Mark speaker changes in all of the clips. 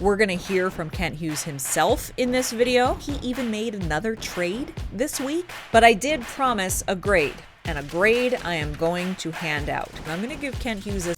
Speaker 1: We're going to hear from Kent Hughes himself in this video. He even made another trade this week. But I did promise a grade, and a grade I am going to hand out. I'm going to give Kent Hughes a...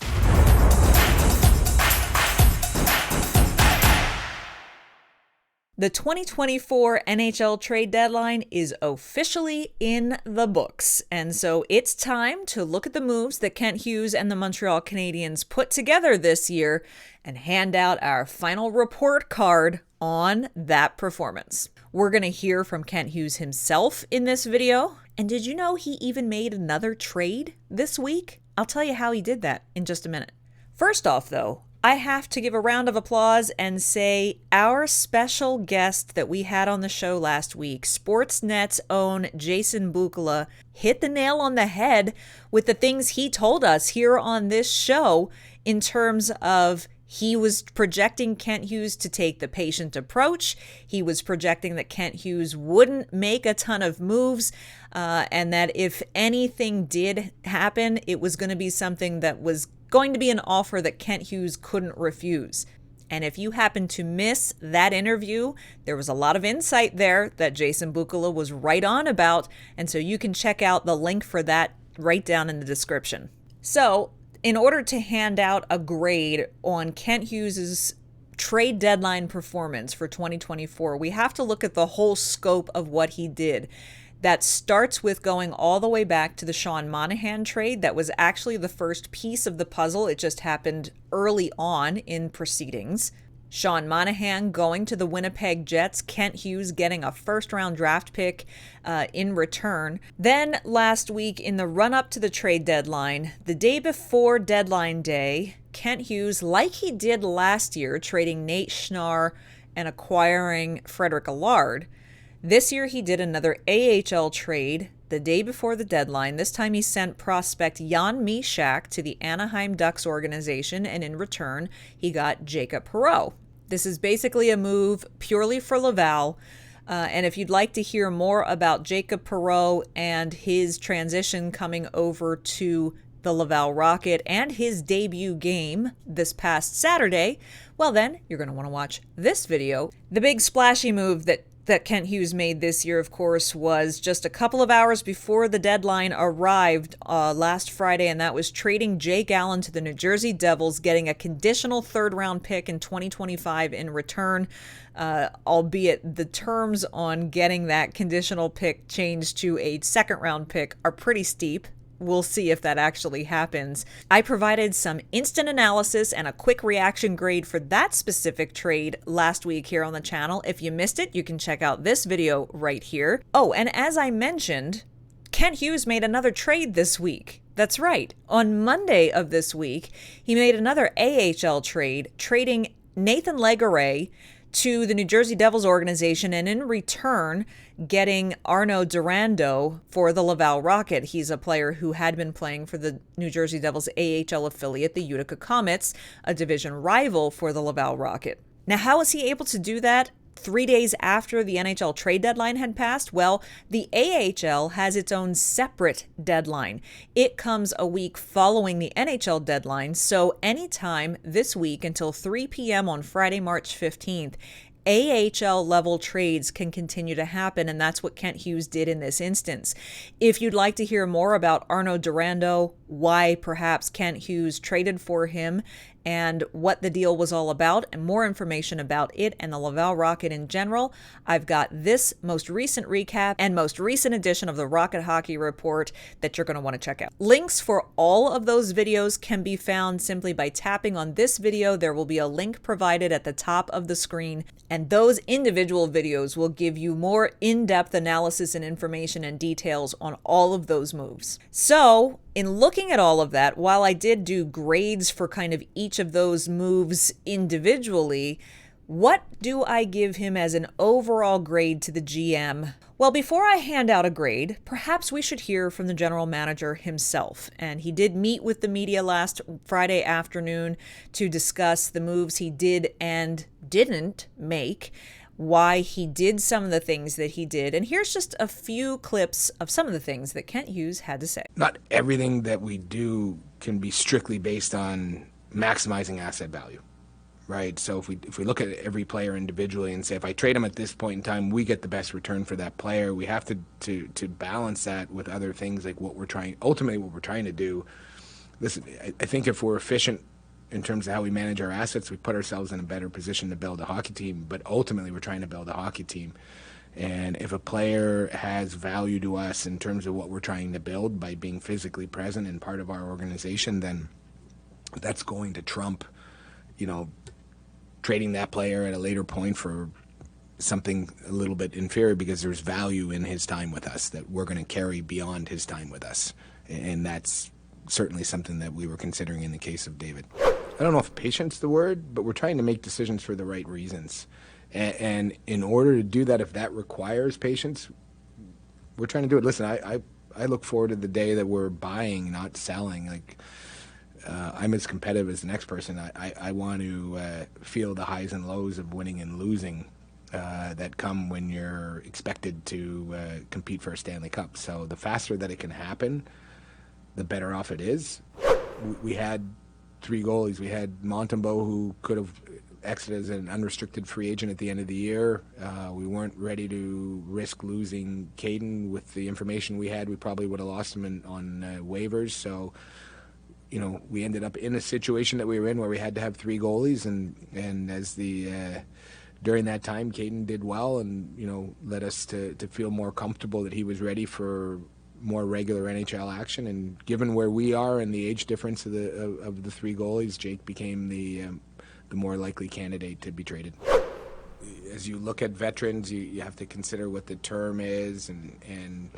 Speaker 1: The 2024 NHL Trade Deadline is officially in the books, and so it's time to look at the moves that Kent Hughes and the Montreal Canadiens put together this year and hand out our final report card on that performance. We're going to hear from Kent Hughes himself in this video, and did you know he even made another trade this week? I'll tell you how he did that in just a minute. First off, though, I have to give a round of applause and say our special guest that we had on the show last week, Sportsnet's own Jason Bukala, hit the nail on the head with the things he told us here on this show in terms of he was projecting Kent Hughes to take the patient approach. He was projecting that Kent Hughes wouldn't make a ton of moves, and that if anything did happen, it was going to be something that was going to be an offer that Kent Hughes couldn't refuse. And if you happen to miss that interview, there was a lot of insight there that Jason Bukala was right on about, and so you can check out the link for that right down in the description. So, in order to hand out a grade on Kent Hughes's trade deadline performance for 2024, we have to look at the whole scope of what he did. That starts with going all the way back to the Sean Monahan trade. That was actually the first piece of the puzzle. It just happened early on in proceedings. Sean Monahan going to the Winnipeg Jets, Kent Hughes getting a first-round draft pick in return. Then last week in the run-up to the trade deadline, the day before deadline day, Kent Hughes, like he did last year, trading Nate Schnarr and acquiring Frederick Allard. This year he did another AHL trade the day before the deadline. This time he sent prospect Jan Mysak to the Anaheim Ducks organization, and in return he got Jacob Perreault. This is basically a move purely for Laval, and if you'd like to hear more about Jacob Perreault and his transition coming over to the Laval Rocket and his debut game this past Saturday, well then, you're going to want to watch this video. The big splashy move that Kent Hughes made this year, of course, was just a couple of hours before the deadline arrived last Friday, and that was trading Jake Allen to the New Jersey Devils, getting a conditional third-round pick in 2025 in return, albeit the terms on getting that conditional pick changed to a second-round pick are pretty steep. We'll see if that actually happens. I provided some instant analysis and a quick reaction grade for that specific trade last week here on the channel. If you missed it, you can check out this video right here. Oh, and as I mentioned, Kent Hughes made another trade this week. That's right. On Monday of this week, he made another AHL trade, trading Nathan Legare to the New Jersey Devils organization, and in return getting Arnaud Durando for the Laval Rocket. He's a player who had been playing for the New Jersey Devils AHL affiliate, the Utica Comets, a division rival for the Laval Rocket. Now, how was he able to do that 3 days after the NHL trade deadline had passed? Well, the AHL has its own separate deadline. It comes a week following the NHL deadline, so anytime this week until 3 p.m. on Friday, March 15th, AHL level trades can continue to happen, and that's what Kent Hughes did in this instance. If you'd like to hear more about Arnaud Durando, why perhaps Kent Hughes traded for him, and what the deal was all about, and more information about it and the Laval Rocket in general, I've got this most recent recap and most recent edition of the Rocket Hockey Report that you're going to want to check out. Links for all of those videos can be found simply by tapping on this video. There will be a link provided at the top of the screen, and those individual videos will give you more in-depth analysis and information and details on all of those moves. So, in looking at all of that, while I did do grades for kind of each of those moves individually, what do I give him as an overall grade to the GM? Well, before I hand out a grade, perhaps we should hear from the general manager himself. And he did meet with the media last Friday afternoon to discuss the moves he did and didn't make, why he did some of the things that he did. And here's just a few clips of some of the things that Kent Hughes had to say.
Speaker 2: Not everything that we do can be strictly based on maximizing asset value. right? So if we look at every player individually and say, if I trade him at this point in time, we get the best return for that player. We have to balance that with other things like what we're trying to do. Listen, I think if we're efficient in terms of how we manage our assets, we put ourselves in a better position to build a hockey team. But ultimately, we're trying to build a hockey team. And if a player has value to us in terms of what we're trying to build by being physically present and part of our organization, then that's going to trump, you know, trading that player at a later point for something a little bit inferior, because there's value in his time with us that we're going to carry beyond his time with us. And that's certainly something that we were considering in the case of David. I don't know if patience the word, but we're trying to make decisions for the right reasons. And in order to do that, if that requires patience, we're trying to do it. Listen, I look forward to the day that we're buying, not selling. Like, I'm as competitive as the next person. I want to feel the highs and lows of winning and losing that come when you're expected to compete for a Stanley Cup. So the faster that it can happen, the better off it is. We had 3 goalies. We had Montembeault, who could have exited as an unrestricted free agent at the end of the year. We weren't ready to risk losing Caden. With the information we had, we probably would have lost him on waivers. So, you know, we ended up in a situation that we were in where we had to have 3 goalies, and as during that time, Caden did well, and, you know, led us to feel more comfortable that he was ready for more regular NHL action. And given where we are and the age difference of the 3 goalies, Jake became the more likely candidate to be traded. As you look at veterans, you have to consider what the term is and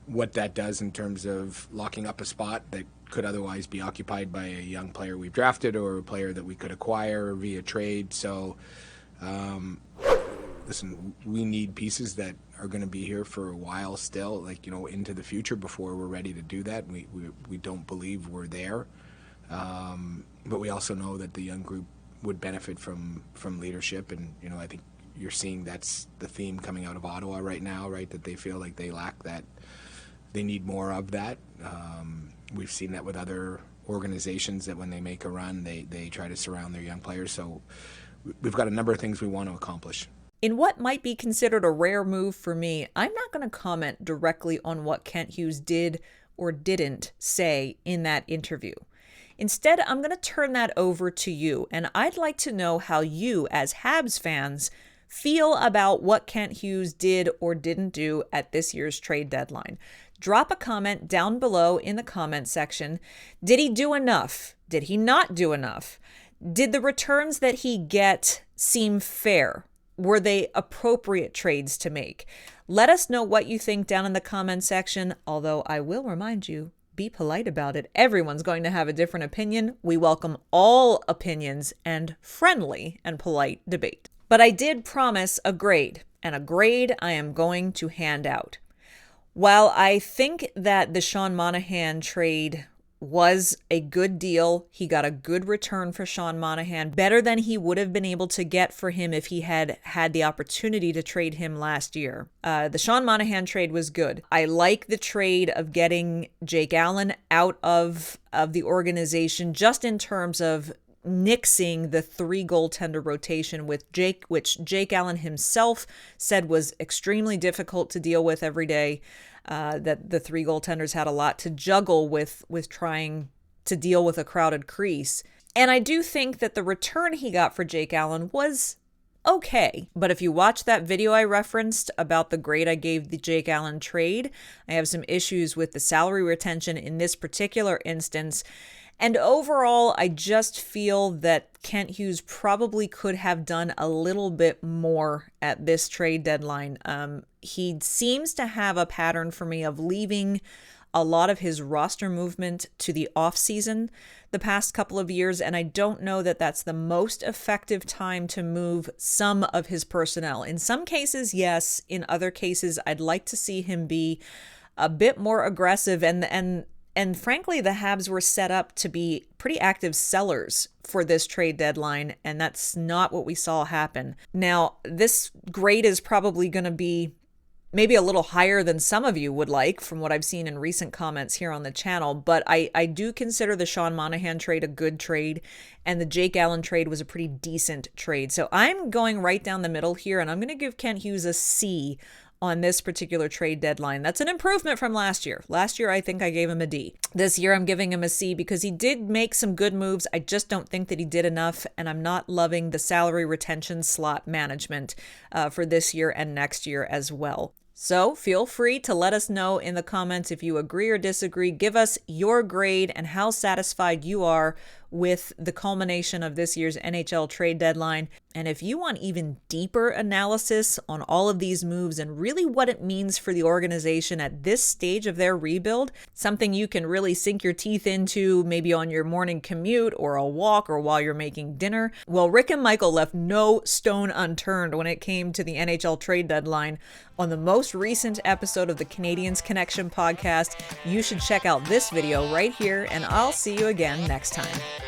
Speaker 2: what that does in terms of locking up a spot that could otherwise be occupied by a young player we've drafted or a player that we could acquire via trade. So, listen, we need pieces that are going to be here for a while still, like, you know, into the future before we're ready to do that. We don't believe we're there. But we also know that the young group would benefit from leadership, and, you know, I think you're seeing that's the theme coming out of Ottawa right now, right? That they feel like they lack that, they need more of that. We've seen that with other organizations, that when they make a run, they try to surround their young players. So we've got a number of things we want to accomplish.
Speaker 1: In what might be considered a rare move for me, I'm not going to comment directly on what Kent Hughes did or didn't say in that interview. Instead, I'm going to turn that over to you, and I'd like to know how you, as Habs fans, feel about what Kent Hughes did or didn't do at this year's trade deadline. Drop a comment down below in the comment section. Did he do enough? Did he not do enough? Did the returns that he get seem fair? Were they appropriate trades to make? Let us know what you think down in the comment section, although I will remind you, be polite about it. Everyone's going to have a different opinion. We welcome all opinions and friendly and polite debate. But I did promise a grade, and a grade I am going to hand out. While I think that the Sean Monahan trade was a good deal, he got a good return for Sean Monahan, better than he would have been able to get for him if he had had the opportunity to trade him last year. The Sean Monahan trade was good. I like the trade of getting Jake Allen out of the organization, just in terms of nixing the 3 goaltender rotation with Jake, which Jake Allen himself said was extremely difficult to deal with every day. That the 3 goaltenders had a lot to juggle with trying to deal with a crowded crease. And I do think that the return he got for Jake Allen was okay. But if you watch that video I referenced about the grade I gave the Jake Allen trade, I have some issues with the salary retention in this particular instance. And overall, I just feel that Kent Hughes probably could have done a little bit more at this trade deadline. He seems to have a pattern for me of leaving a lot of his roster movement to the offseason the past couple of years, and I don't know that that's the most effective time to move some of his personnel. In some cases, yes. In other cases, I'd like to see him be a bit more aggressive, and frankly, the Habs were set up to be pretty active sellers for this trade deadline, and that's not what we saw happen. Now, this grade is probably going to be maybe a little higher than some of you would like from what I've seen in recent comments here on the channel, but I do consider the Sean Monahan trade a good trade, and the Jake Allen trade was a pretty decent trade. So I'm going right down the middle here, and I'm going to give Kent Hughes a C on this particular trade deadline. That's an improvement from last year. Last year, I think I gave him a D. This year, I'm giving him a C because he did make some good moves. I just don't think that he did enough, and I'm not loving the salary retention slot management for this year and next year as well. So feel free to let us know in the comments if you agree or disagree. Give us your grade and how satisfied you are with the culmination of this year's NHL trade deadline. And if you want even deeper analysis on all of these moves and really what it means for the organization at this stage of their rebuild, something you can really sink your teeth into maybe on your morning commute or a walk or while you're making dinner, well, Rick and Michael left no stone unturned when it came to the NHL trade deadline. On the most recent episode of the Canadiens Connection podcast, you should check out this video right here, and I'll see you again next time.